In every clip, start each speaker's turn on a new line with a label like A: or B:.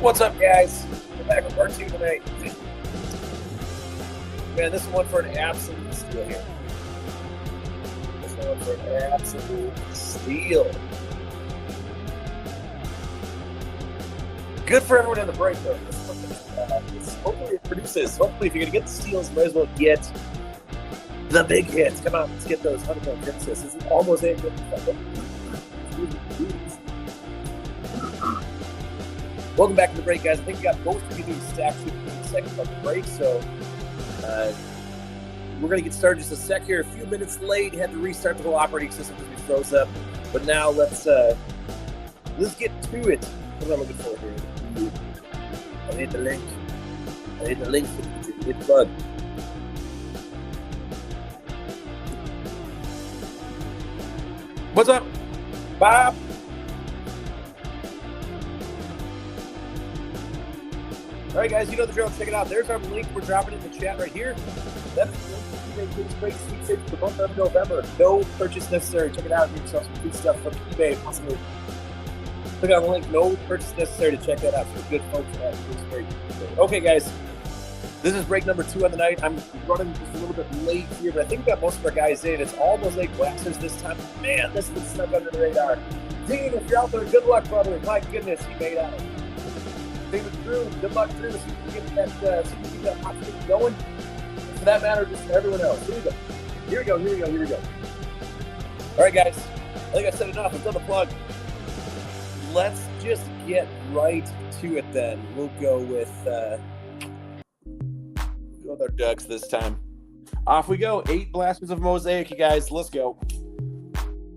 A: What's up, guys? We're back with part 2 tonight. Man, this is one for an absolute steal here. This one for an absolute steal. Good for everyone in the break, though. Hopefully it produces. Hopefully, if you're going to get the steals, you might as well get the big hits. Come on, let's get those 100-point hits. This is almost a good stuff. Welcome back to the break, guys. I think we got most of you doing stack shooting in the second part of the break, so we're going to get started just a sec here. A few minutes late, had to restart the whole operating system because we froze up. But now let's get to it. What am I looking for here? I need the link. I need the link for the plug. What's up, Bob? All right, guys, you know the drill. Check it out. There's our link. We're dropping it in the chat right here. That's the link to Badlands Breaks sweepstakes for the month of November. No purchase necessary. Check it out. Get yourself some free stuff from eBay, possibly. Click on the link. No purchase necessary to check that out. For good folks at Badlands Breaks. Okay, guys. This is break number 2 on the night. I'm running just a little bit late here, but I think we got most of our guys in. It's almost like Blasters this time. Man, this one's stuck under the radar. Dean, if you're out there, good luck, brother. My goodness, you made out. David Drew, good luck, Drew. See if you can get that hot streak going. And for that matter, just for everyone else. Here we go. All right, guys. I think I said enough. I've done the plug. Let's just get right to it then. We'll go with our Ducks this time. Off we go. 8 blasters of Mosaic, you guys. Let's go.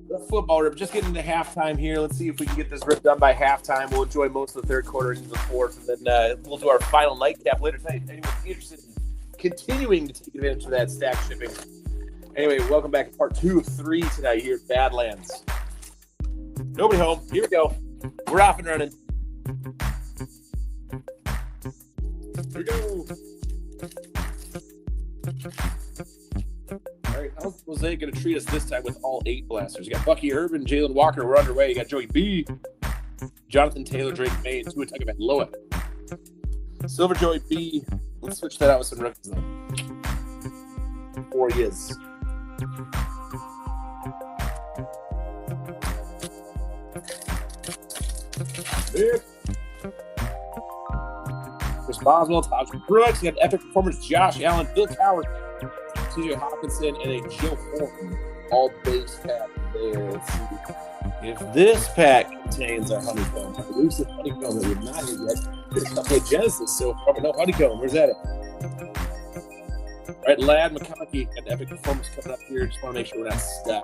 A: The football rip. Just getting into halftime here. Let's see if we can get this rip done by halftime. We'll enjoy most of the third quarter into the fourth, and then we'll do our final nightcap later tonight. If anyone's interested in continuing to take advantage of that stack shipping. Anyway, welcome back to part 2 of 3 tonight here at Badlands. Nobody home. Here we go. We're off and running. Here we go. All right, how's Mosaic going to treat us this time with all 8 blasters? You got Bucky Urban, Jalen Walker. We're underway. You got Joey B, Jonathan Taylor, Drake May, and Tua Tagovailoa. Silver Joey B. Let's switch that out with some rookies, though. 4 years. Chris Boswell, Taj Brooks. You got epic performance, Josh Allen, Bill Coward, TJ Hawkinson, and a Joe Fulton all base pack there. Let's see if this pack contains our honeycomb. Elusive honeycomb that we're not here yet. It's not play Genesis so far, but no honeycomb. Where's that at? All right, Ladd McConkey got an epic performance coming up here. Just want to make sure we're not stuck.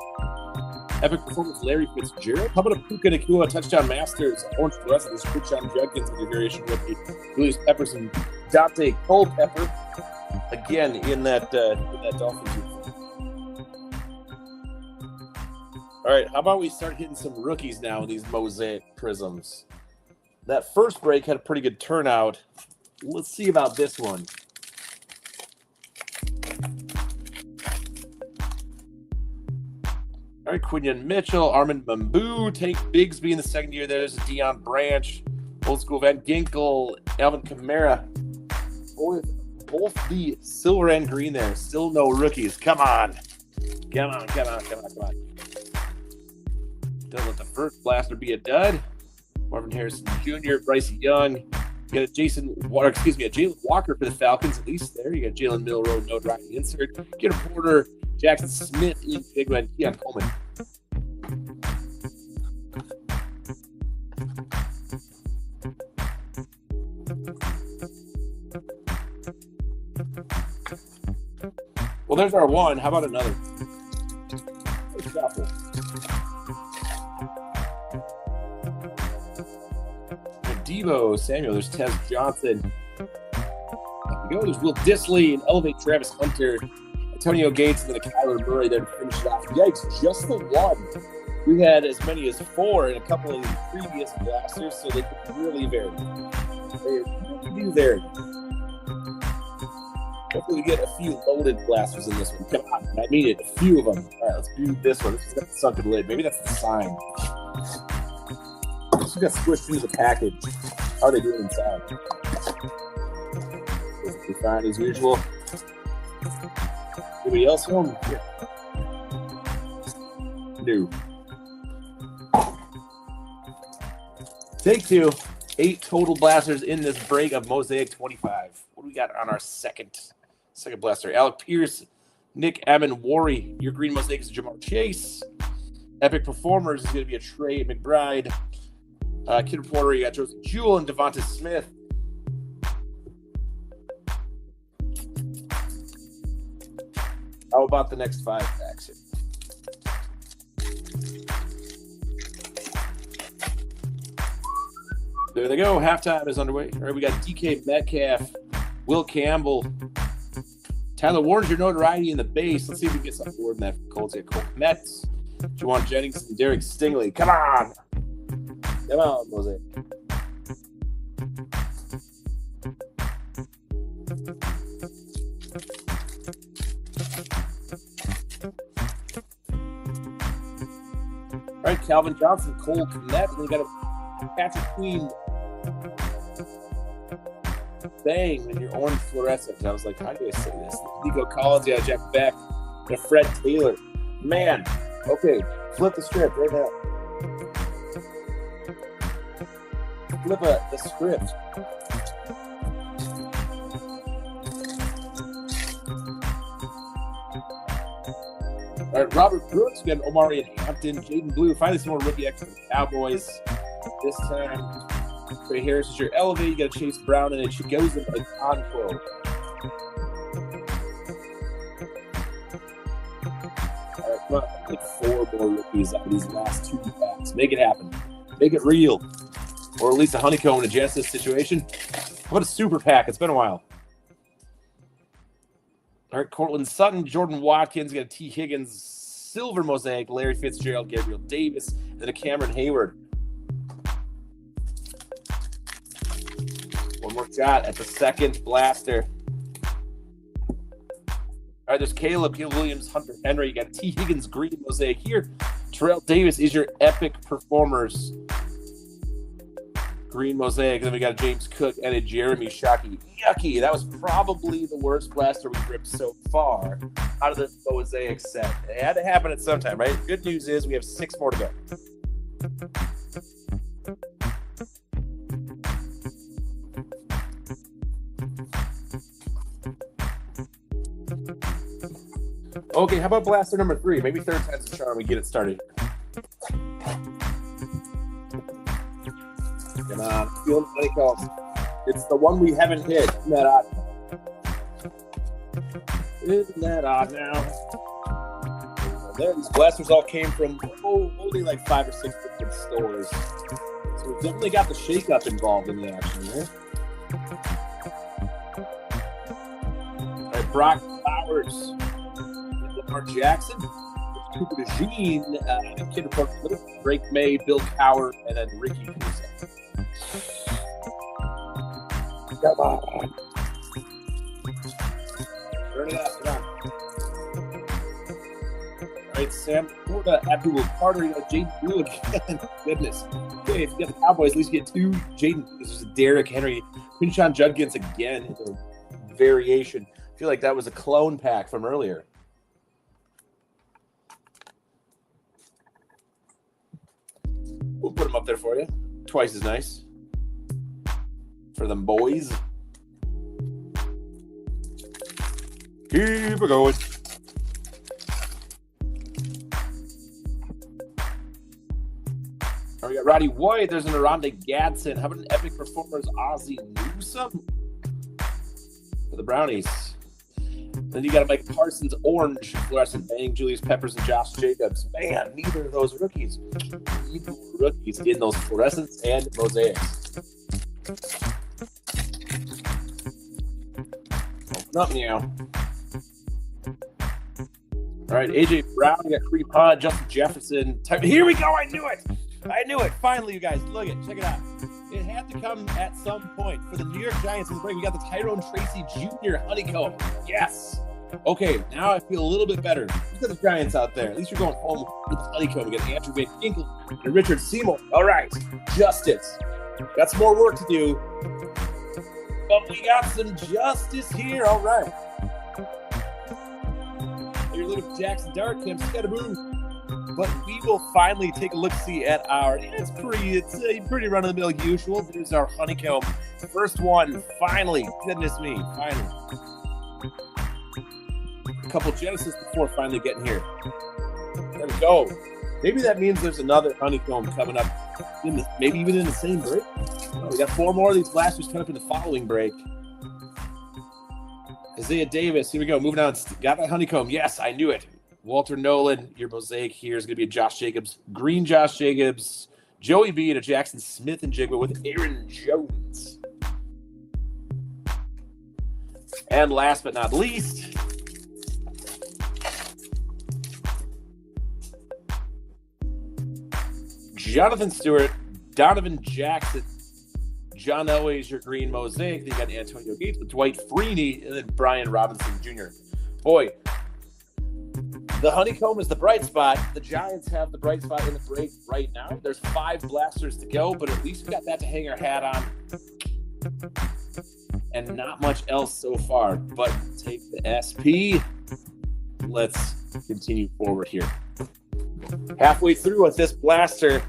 A: Epic performance, Larry Fitzgerald. How about a Puka Nacua touchdown masters? Orange fluorescent, Christian Judkins with a variation rookie. Julius Peppers and Dante Culpepper. Again, in that Dolphins uniform. All right, how about we start hitting some rookies now in these Mosaic prisms? That first break had a pretty good turnout. Let's see about this one. All right, Quinion Mitchell, Armand Bamboo, Tank Bigsby in the second year. There's a Deion Branch, old school Van Ginkel, Alvin Kamara. Both the silver and green there. Still no rookies. Come on. Don't let the first blaster be a dud. Marvin Harrison Jr., Bryce Young. You got a Jalen Walker for the Falcons, at least there. You got Jalen Milroe, no Ryan insert. Get a Porter, Jackson Smith, Ian Bigman, and Keon Coleman. Well, there's our one. How about another? Debo Samuel. There's Tez Johnson. There we go. There's Will Disley and Elevate Travis Hunter. Antonio Gates and then a Kyler Murray there to finish it off. Yikes, just the one. We had as many as 4 in a couple of the previous blasters, so they could really vary. They really do vary. Hopefully we get a few loaded blasters in this one. Come on, I mean it. A few of them. All right, let's do this one. This has got the sunken lid. Maybe that's the sign. This got squished into the package. How are they doing inside? Perfectly fine as usual. Anybody else home? Yeah. No. Take 2. 8 total blasters in this break of Mosaic 25. What do we got on our second blaster? Alec Pierce, Nick Evan Worry. Your green Mosaic is Jamar Chase. Epic Performers is going to be a Trey McBride. Kid Reporter, you got Joseph Jewell and Devonta Smith. How about the next 5 packs here? There they go. Halftime is underway. All right, we got DK Metcalf, Will Campbell, Tyler Warren's your notoriety in the base. Let's see if we can get some more than that for Colts. Cole Metz, Juwan Jennings, and Derek Stingley. Come on. Come on, Mosaic. All right, Calvin Johnson, Cole Kmet, and we got a Patrick Queen bang in your orange fluorescent. I was like, how do I say this? Nico Collins, yeah, Jack Beck, and Fred Taylor. Man, okay, flip the script right now. Flip the script. All right, Robert Brooks, we got Omari and Hampton, Jaden Blue, finally some more rookie X for the Cowboys. This time, Trey Harris is your elevate. You got Chase Brown and it goes in a Conquo. All right, come on, like 4 more rookies out of these last 2 packs. Make it happen. Make it real. Or at least a honeycomb in a Genesis situation. How about a super pack? It's been a while. All right, Cortland Sutton, Jordan Watkins, got a T. Higgins, Silver Mosaic, Larry Fitzgerald, Gabriel Davis, and then a Cameron Hayward. One more shot at the second blaster. All right, there's Caleb Williams, Hunter Henry. You got T. Higgins, Green Mosaic here. Terrell Davis is your Epic Performers Green Mosaic. Then we got a James Cook and a Jeremy Shockey. Yucky. That was probably the worst blaster we've ripped so far out of the Mosaic set. It had to happen at some time, right? Good news is we have 6 more to go. Okay, how about blaster number 3? Maybe third time's the charm. We get it started. Come on, feeling the honeycomb. It's the one we haven't hit. Isn't that odd? Isn't that odd now? There, these blasters all came from only like 5 or 6 different stores. So we definitely got the shake-up involved in the action, right? All right, Brock Powers, Lamar Jackson, Cooper DeJean, Kid Reporter, Drake May, Bill Cowher, and then Ricky Peterson. Come on. Turn it up. Come on. All right, Sam Porta, Abdul Carter, you got Jaden Blue again. Goodness. Okay, if you get the Cowboys, at least you get 2 Jaden. This is Derrick Henry. Quinshon Judkins again. It's a variation. I feel like that was a clone pack from earlier. We'll put them up there for you. Twice as nice. For them boys. Keep it going. All right, we got Roddy White. There's an Aronde Gadsden. How about an Epic Performers Ozzie Newsome for the Brownies? Then you got a Mike Parsons Orange, Fluorescent Bang, Julius Peppers, and Josh Jacobs. Man, neither of those rookies. Neither rookies in those fluorescents and mosaics. Open up now. All right, AJ Brown, you got Kareem Hunt, Justin Jefferson. Here we go. I knew it. Finally, you guys. Look it. Check it out. It had to come at some point. For the New York Giants in the break, we got the Tyrone Tracy Jr. honeycomb. Yes. Okay, now I feel a little bit better. Look at the Giants out there. At least you're going home with the honeycomb. We got Andrew Van Ginkel and Richard Seymour. All right. Justice. Got some more work to do. But we got some justice here. All right. You're looking for Jackson Dart Camp, Scatterboo. But we will finally take a look-see at our, it's a pretty run-of-the-mill usual. There's our honeycomb. First one, finally. Goodness me, finally. A couple Genesis before finally getting here. There we go. Maybe that means there's another honeycomb coming up, maybe even in the same break. Oh, we got 4 more of these blasters coming up in the following break. Isaiah Davis, here we go. Moving on. Got that honeycomb. Yes, I knew it. Walter Nolan, your mosaic here is going to be a Josh Jacobs, green Josh Jacobs, Joey B, and a Jackson Smith and Jigba with Aaron Jones. And last but not least, Jonathan Stewart, Donovan Jackson, John Elway's your green mosaic. Then you got Antonio Gates with Dwight Freeney, and then Brian Robinson Jr. Boy, the honeycomb is the bright spot. The Giants have the bright spot in the break right now. There's 5 blasters to go, but at least we got that to hang our hat on. And not much else so far. But take the SP. Let's continue forward here. Halfway through with this blaster.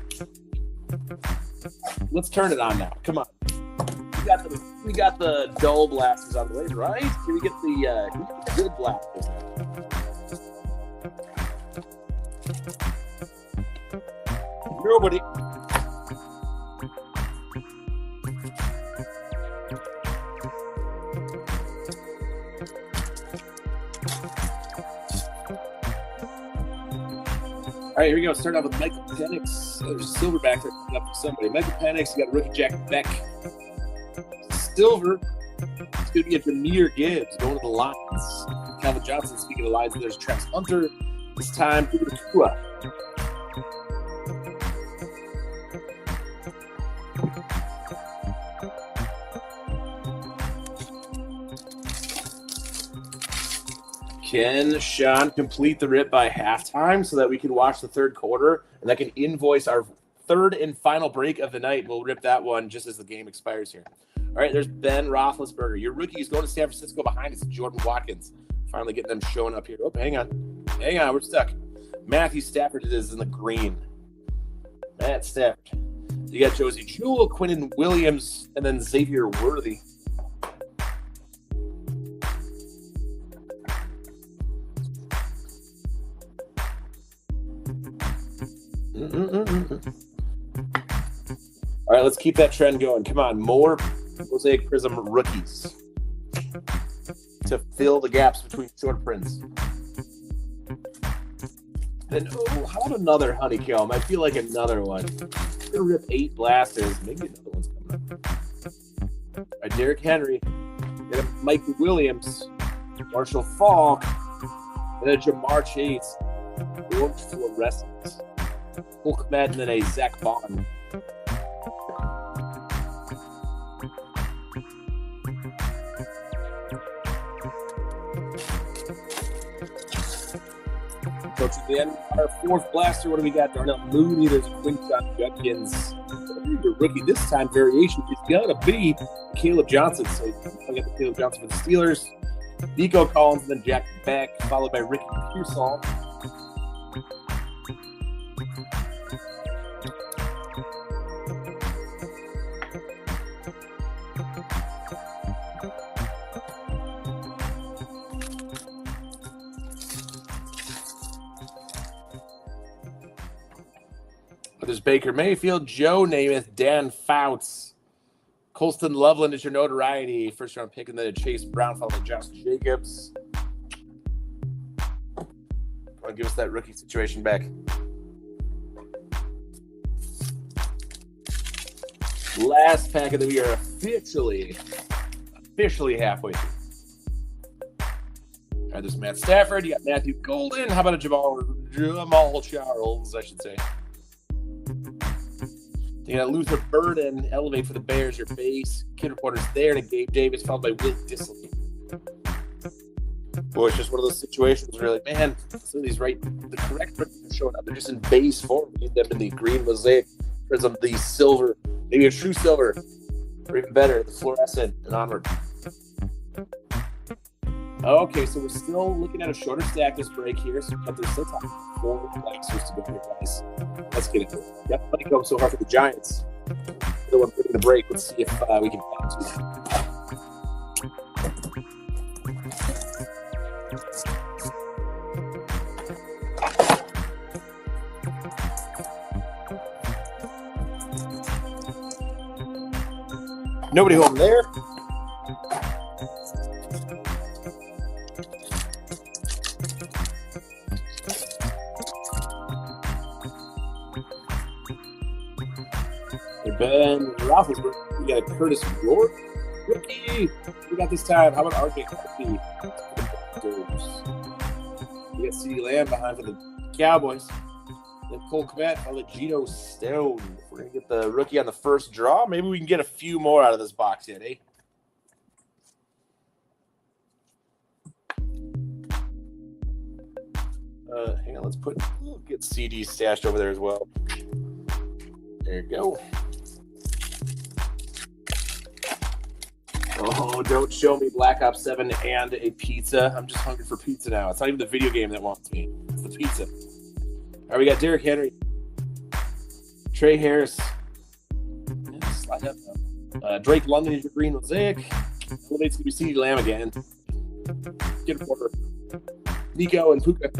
A: Let's turn it on now. Come on. We got the dull blasters on the way, right? Can we get the good blasters now? Nobody. All right, here we go. Start off with Michael Penix. There's a silverback there coming up for somebody. Michael Penix, you got rookie Jack Beck. Silver. It's going to be a Jahmyr Gibbs going to the Lions. Calvin Johnson, speaking of Lions, there's Travis Hunter. This time, Puka Nacua. Can Sean complete the rip by halftime so that we can watch the third quarter and that can invoice our third and final break of the night? We'll rip that one just as the game expires here. All right, there's Ben Roethlisberger. Your rookie is going to San Francisco behind us. Jordan Watkins. Finally getting them showing up here. Oh, hang on. We're stuck. Matthew Stafford is in the green. Matt Stafford. You got Josie Jewell, Quinnen Williams, and then Xavier Worthy. All right, let's keep that trend going. Come on, more Mosaic Prism rookies to fill the gaps between short prints. Then, how about another honeycomb? I feel like another one. I'm gonna rip 8 blasters. Maybe another one's coming up. All right, Derrick Henry, then Mike Williams, Marshall Faulk, and then Jamar Chase. Orange fluorescence. Hulk Madden and a Zach Bond. So to the end of our 4th blaster, what do we got? Darnell Mooney, there's a Quinton Judkins. Your rookie this time variation is going to be Caleb Johnson. So I got the Caleb Johnson for the Steelers. Nico Collins, and then Jack Beck, followed by Ricky Pearsall. There's Baker Mayfield, Joe Namath, Dan Fouts, Colston Loveland is your notoriety. First round pick, and then Chase Brown, followed by Josh Jacobs. Come on, give us that rookie situation back. Last pack, and then we are officially halfway through. All right, there's Matt Stafford. You got Matthew Golden. How about a Jamal Charles, I should say. You got Luther Burden, elevate for the Bears, your base. Kid reporters there, and Gabe Davis, followed by Will Disley. Boy, it's just one of those situations where, like, man, some of these the correct rookies are showing up. They're just in base form. We need them in the green mosaic prism, the silver Maybe a true silver, or even better, the fluorescent and onward. Okay, so we're still looking at a shorter stack this break here, but there's still time. 4 blasters to go here, guys. Let's get it. Got the honeycomb so far for the Giants. The one putting the break. Let's see if we can add to that. Nobody home there. Ben Roethlisberger. We got a Curtis Rourke rookie. We got this time. How about RJ Harvey? We got CeeDee Lamb behind for the Cowboys. Then Cole Kmet, followed Geno Stone. We're going to get the rookie on the first draw. Maybe we can get a few more out of this box yet, eh? Hang on, we'll get CD stashed over there as well. There you go. Oh, don't show me Black Ops 7 and a pizza. I'm just hungry for pizza now. It's not even the video game that wants me. It's the pizza. All right, we got Derrick Henry. Trey Harris. Slide up now. Drake London is your green mosaic. Elevates to be CeeDee Lamb again. Get a quarter. Nico and Puka.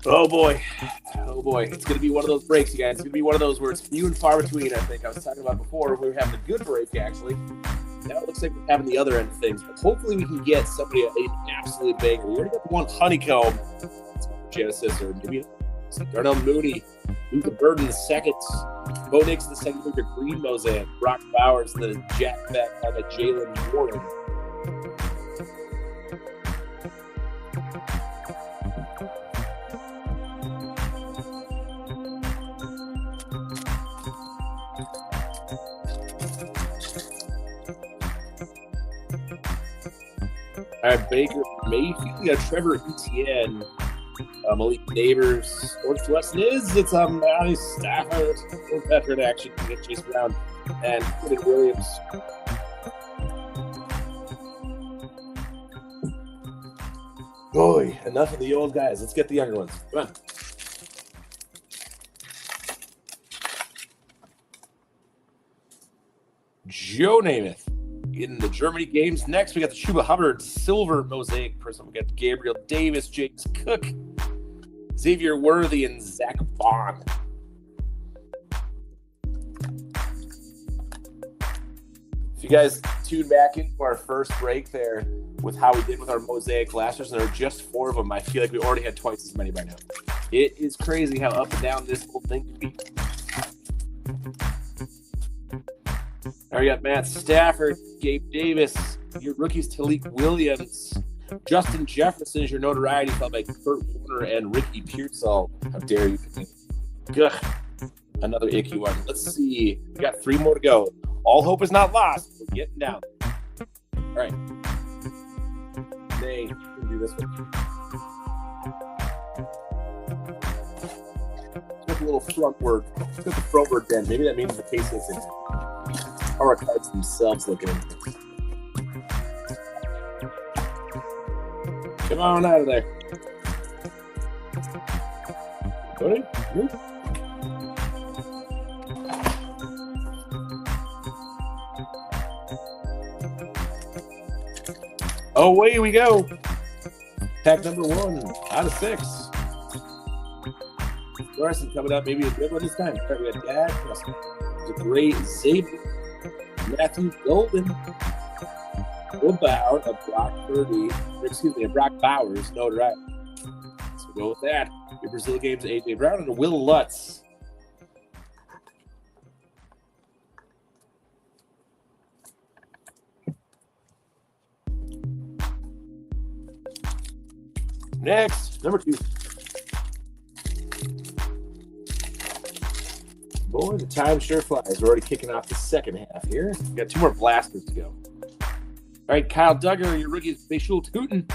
A: Oh boy. It's going to be one of those breaks, you guys. It's going to be one of those where it's few and far between, I think. I was talking about before. We were having a good break, actually. Now it looks like we're having the other end of things. But hopefully we can get somebody an absolute banger. We already got the one honeycomb. Genesis or maybe Darnell Mooney. Luther Burden the second. Bo Nix the second. With your green mosaic. Brock Bowers the jack back on the Jalen Warren. All right, Baker Mayfield. We got Trevor Etienne, Malik Neighbors. Orange Weston it's Matty Stafford. Or veteran action. We get Chase Brown and Quentin Williams. Boy, enough of the old guys. Let's get the younger ones. Come on. Joe Namath. In the Germany games. Next, we got the Chuba Hubbard silver mosaic person. We got Gabriel Davis, James Cook, Xavier Worthy, and Zach Bond. If you guys tune back into our first break there with how we did with our mosaic blasters, and there are just 4 of them, I feel like we already had twice as many by now. It is crazy how up and down this whole thing can be. All right, we got Matt Stafford, Gabe Davis, your rookies Talik Williams, Justin Jefferson is your notoriety, followed by Kurt Warner and Ricky Pearsall. How dare you? Ugh. Another icky one. Let's see. We got 3 more to go. All hope is not lost. We're getting down. All right. Nay, you can do this one. Let's a little frontward. Let's get the frontward then. Maybe that means the case is in. How are cards themselves looking? Come on out of there. Buddy? Away we go. Pack number 1 out of 6. Larson coming up, maybe a good one this time. We got Dad. It's a great Xavier. Matthew Golden, Brock Bowers, notoriety. So we'll go with that. Your Brazil games, AJ Brown and Will Lutz. Next, number 2. Boy, the time sure flies. We're already kicking off the second half here. We've got 2 more blasters to go. All right, Kyle Duggar, your rookies, Bashul Tootin,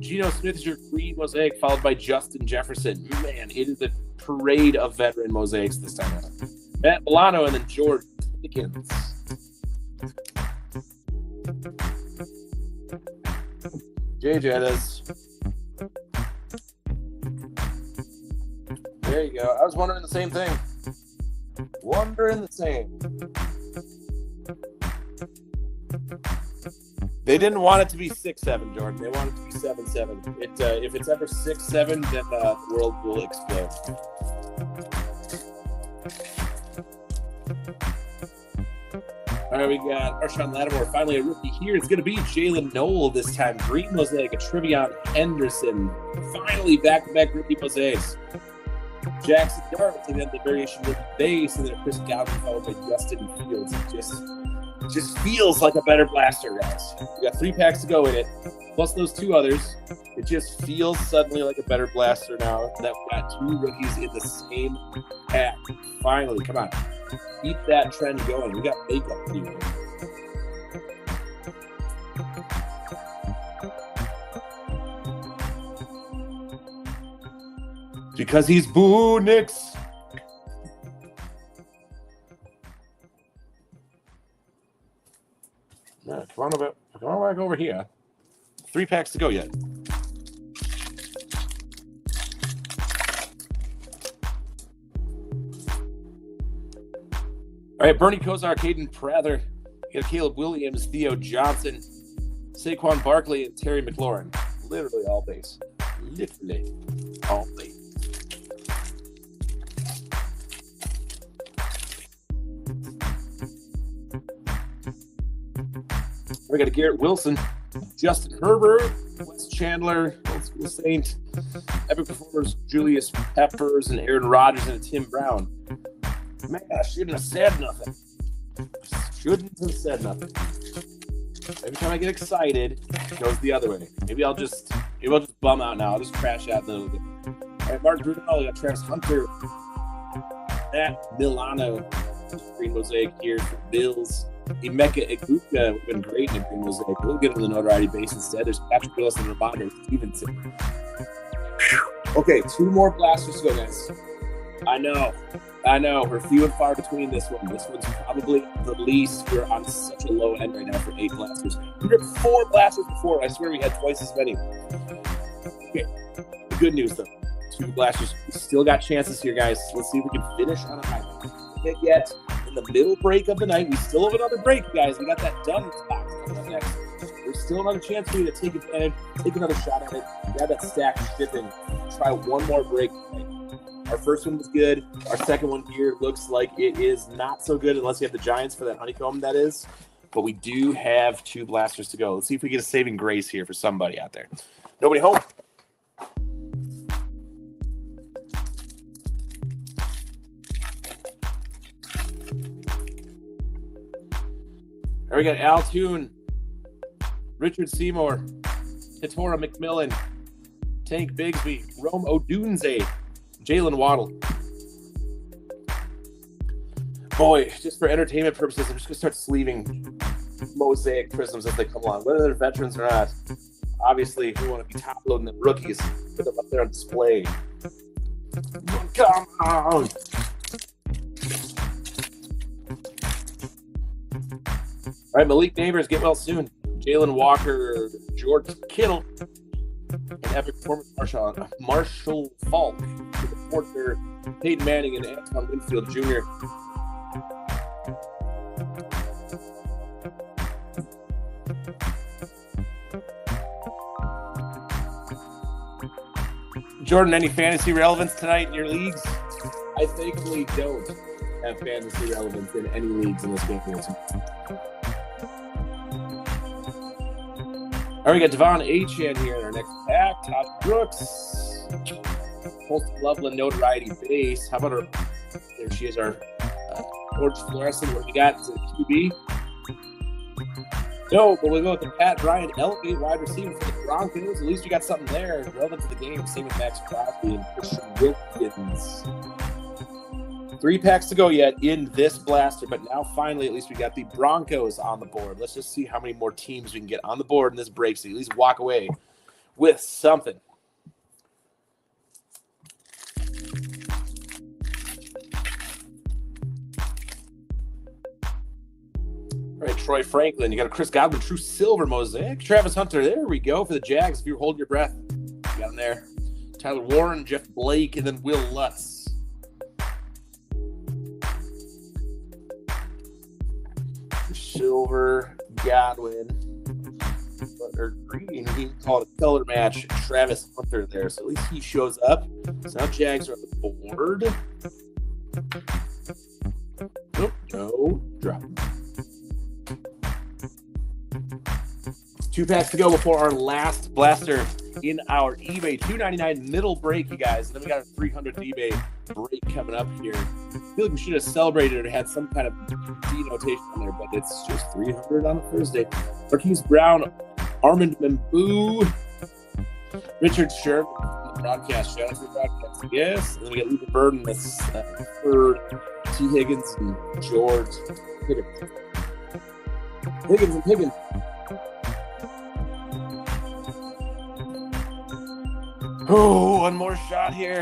A: Geno Smith is your green mosaic, followed by Justin Jefferson. Man, it is a parade of veteran mosaics this time around. Matt Milano and then George Pickens. Jay Jettas. There you go. I was wondering the same thing. Wondering the same. They didn't want it to be 6-7, Jordan. They want it to be 7-7. If it's ever 6-7, then the world will explode. All right, we got Marshawn Lattimore, finally a rookie here. It's going to be Jalen Noel this time. Green mosaic, a Trevion Henderson. Finally, back-to-back rookie mosaics. Jackson Dart, and then the variation rookie base, and then Chris Godwin followed by Justin Fields. It just feels like a better blaster, guys. We got 3 packs to go in it, plus those 2 others. It just feels suddenly like a better blaster now that we got 2 rookies in the same pack. Finally, come on. Keep that trend going. We got makeup here. Because he's Boo Nix. Yeah, come on back over here. 3 packs to go yet. All right, Bernie Kosar, Caden Prather. You got Caleb Williams, Theo Johnson, Saquon Barkley, and Terry McLaurin. Literally all base. Literally all base. We got a Garrett Wilson, Justin Herbert, Wes Chandler, Old School Saint, Epic Performers, Julius Peppers, and Aaron Rodgers, and a Tim Brown. Man, I shouldn't have said nothing. Shouldn't have said nothing. Every time I get excited, it goes the other way. Maybe I'll just bum out now. I'll just crash out a little bit. All right, Mark Brunel, we got Travis Hunter, Matt Milano, green mosaic here for Bills. Emeka Egbuka would have been great in a green mosaic. We'll get him the notoriety base instead. There's Patrick Willis and Ramondre Stevenson. Okay, 2 more blasters to go, guys. I know. We're few and far between this one. This one's probably the least. We're on such a low end right now for 8 blasters. We did 4 blasters before. I swear we had twice as many. Okay, the good news, though. 2 blasters. We still got chances here, guys. Let's see if we can finish on a high note. Yet in the middle break of the night, we still have another break, guys. We got that done box coming up next. There's still another chance for you to take advantage, take another shot at it, grab that stack shipping, try one more break tonight. Our first one was good. Our second one here looks like it is not so good unless you have the Giants for that honeycomb, that is. But we do have 2 blasters to go. Let's see if we get a saving grace here for somebody out there. Nobody home. All right, we got Al Toon, Richard Seymour, Hitora McMillan, Tank Bigsby, Rome Odunze, Jalen Waddle. Boy, just for entertainment purposes, I'm just going to start sleeving mosaic prisms as they come along, whether they're veterans or not. Obviously, we want to be top-loading the rookies, put them up there on display. Come on! All right, Malik Neighbors, get well soon. Jalen Walker, George Kittle, and epic performance Marshall Falk, with the Porter, Peyton Manning, and Antoine Winfield Jr. Jordan, any fantasy relevance tonight in your leagues? I thankfully don't have fantasy relevance in any leagues in this game. All right, we got Devon Achane here in our next pack. Todd Brooks. Colton Loveland, notoriety base. How about her? There she is, our orange fluorescent. What we got? Is it QB? No, but we'll go with the Pat Bryant Elevate wide receiver for the Broncos. At least we got something there relevant to the game. Same with Max Crosby and Christian Wilkins. 3 packs to go yet in this blaster, but now finally at least we got the Broncos on the board. Let's just see how many more teams we can get on the board in this break so you at least walk away with something. All right, Troy Franklin. You got a Chris Godwin True Silver Mosaic. Travis Hunter. There we go for the Jags. If you're holding your breath, you got him there. Tyler Warren, Jeff Blake, and then Will Lutz. Silver, Godwin, or green. He called a color match. Travis Hunter there. So at least he shows up. So now Jags are on the board. Nope, no drop. 2 packs to go before our last blaster in our eBay $2.99 middle break, you guys. And then we got a $300 eBay break coming up here. I feel like we should have celebrated or had some kind of denotation on there, but it's just $300 on a Thursday. Marquise Brown, Armand Membou, Richard Sherman, broadcast. Shout out to the broadcast. Yes. And then we got Luther Burden, that's third. T. Higgins and George Higgins. Higgins. Oh, one more shot here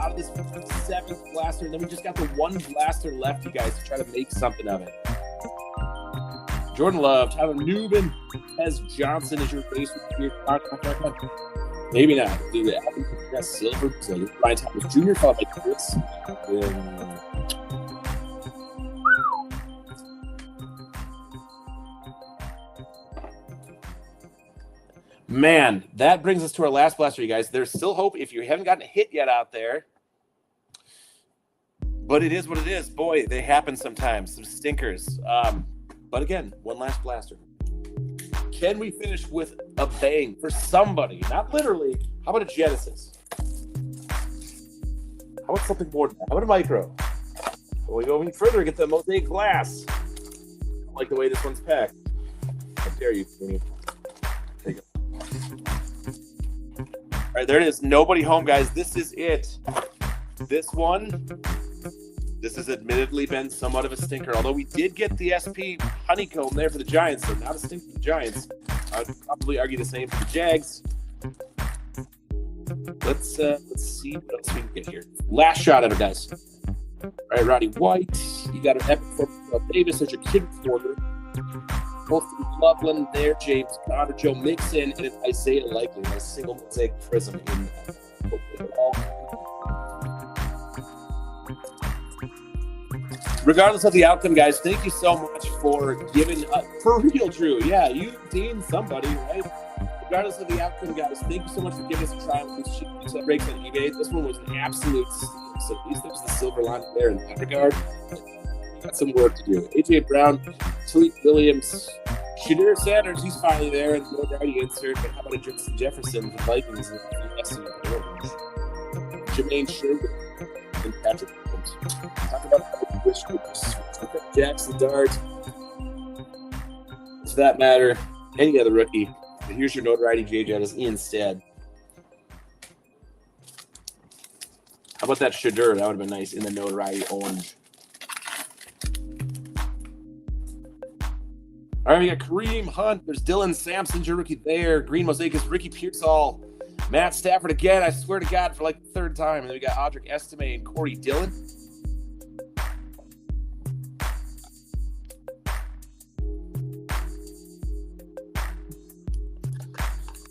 A: out of this 7th blaster. And then we just got the 1 blaster left, you guys, to try to make something of it. Jordan Love, Tyler Newman, Tez Johnson is your base with your contract. Maybe not. Do that. We got silver. So Brian Thomas Jr. followed by Chris. Man, that brings us to our last blaster, you guys. There's still hope if you haven't gotten a hit yet out there. But it is what it is. Boy, they happen sometimes. Some stinkers. But again, one last blaster. Can we finish with a bang for somebody? Not literally. How about a Genesis? How about something more than that? How about a micro? Well, we go any further and get the mosaic glass. I don't like the way this one's packed. How dare you, Kenny? There you go. All right, there it is. Nobody home, guys. This is it. This one, this has admittedly been somewhat of a stinker, although we did get the SP honeycomb there for the Giants, so not a stink for the Giants. I'd probably argue the same for the Jags. Let's see what else we can get here. Last shot at it, guys. All right, Roddy White. You got an epic from Davis. There's your kid reporter. Both Loveland there, James Conner, Joe Mixon, and Isaiah Likely. A single mosaic prism in regardless of the outcome, guys, thank you so much for giving up. For real, Drew. Yeah, you deemed somebody, right? Regardless of the outcome, guys, thank you so much for giving us a try with these cheap breaks on eBay. This one was an absolute steal. So at least there's the silver lining there in that regard. Got some work to do. AJ Brown, Tariq Williams, Shadir Sanders, he's finally there, and no righty insert. But how about a Justin Jefferson, the Vikings, and Jermaine Sherwood, and Patrick Williams. Talk about how we wish we could Jackson Dart. For that matter, any other rookie. But here's your notoriety J. Jettis instead. How about that Shadir? That would have been nice in the notoriety orange. All right, we got Kareem Hunt. There's Dylan Sampson's your rookie there. Green Mosaic is Ricky Pearsall. Matt Stafford again, I swear to God, for like the 3rd time. And then we got Audric Estime and Corey Dillon.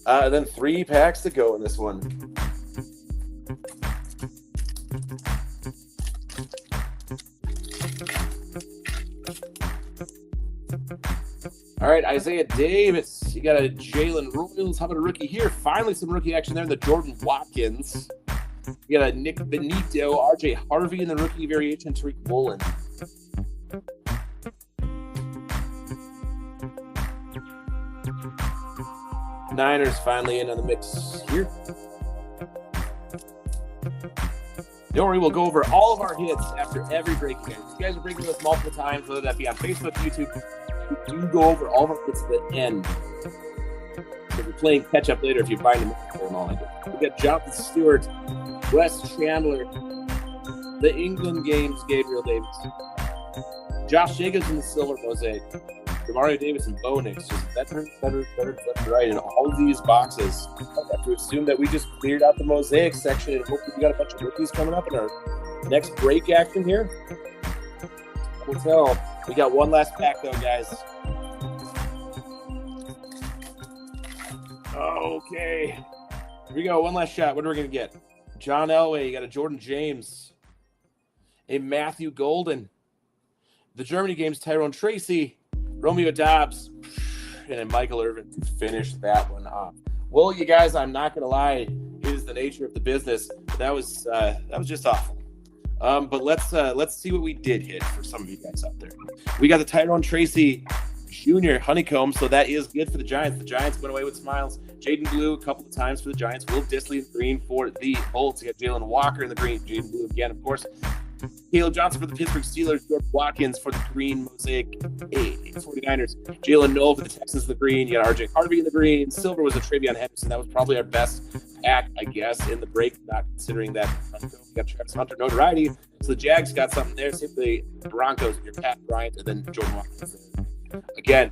A: And then 3 packs to go in this one. All right, Isaiah Davis. You got a Jalen Royals. How about a rookie here? Finally, some rookie action there in the Jordan Watkins. You got a Nick Benito, RJ Harvey in the rookie variation, Tariq Woolen. Niners finally in on the mix here. Don't worry, we'll go over all of our hits after every break again. If you guys are breaking with us multiple times, whether that be on Facebook, YouTube, we do go over all of our hits at the end. So if you're playing catch up later, if you find them all like it. We got Jonathan Stewart, Wes Chandler, the England games, Gabriel Davis, Josh Jacobs in the silver mosaic, Demario Davis and Bo Nix, just better, left and right in all of these boxes. I have to assume that we just cleared out the mosaic section, and hopefully we got a bunch of rookies coming up in our next break action here. We'll tell. We got one last pack, though, guys. Okay. Here we go. One last shot. What are we going to get? John Elway. You got a Jordan James. A Matthew Golden. The Germany games, Tyrone Tracy. Romeo Dobbs. And then Michael Irvin to finish that one off. Well, you guys, I'm not going to lie. It is the nature of the business. That was just awful. But let's see what we did hit for some of you guys out there. We got the Tyrone Tracy Jr. honeycomb, so that is good for the Giants. The Giants went away with smiles. Jaden Blue a couple of times for the Giants. Will Dissly in the green for the Bolts. You got Jalen Walker in the green. Jaden Blue again, of course. Caleb Johnson for the Pittsburgh Steelers. George Watkins for the green mosaic 49ers. Jalen Noel for the Texans, the green. You got RJ Harvey in the green. Silver was a Travion Henderson. That was probably our best pack, I guess, in the break, not considering that. We got Travis Hunter notoriety. So the Jags got something there. Same for the Broncos with your Pat Bryant and then Jordan Watkins. Again,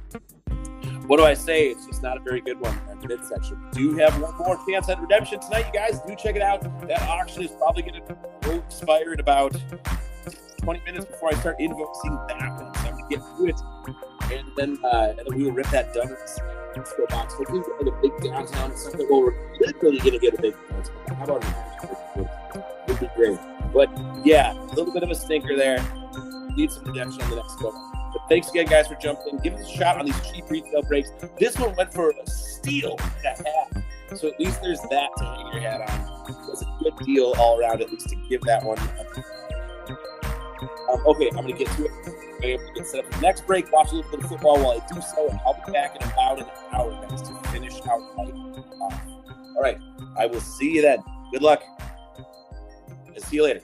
A: what do I say? It's just not a very good one in the midsection. We do have one more chance at redemption tonight, you guys. Do check it out. That auction is probably going to expire in about 20 minutes before I start invoicing that one. So I'm going to get through it. And then we will rip that done in the box. Hopefully we'll get a big downtown. It's something where we're literally going to get a big downtown. How about it? Would be great. But yeah, a little bit of a stinker there. Need some redemption on the next one. But thanks again, guys, for jumping in. Give us a shot on these cheap retail breaks. This one went for a steal and a half. So at least there's that to hang your hat on. It was a good deal all around, at least to give that one. Okay, I'm going to get to it. I'm going to get set up for the next break. Watch a little bit of football while I do so. And I'll be back in about an hour, guys, to finish our fight off. All right, I will see you then. Good luck. And see you later.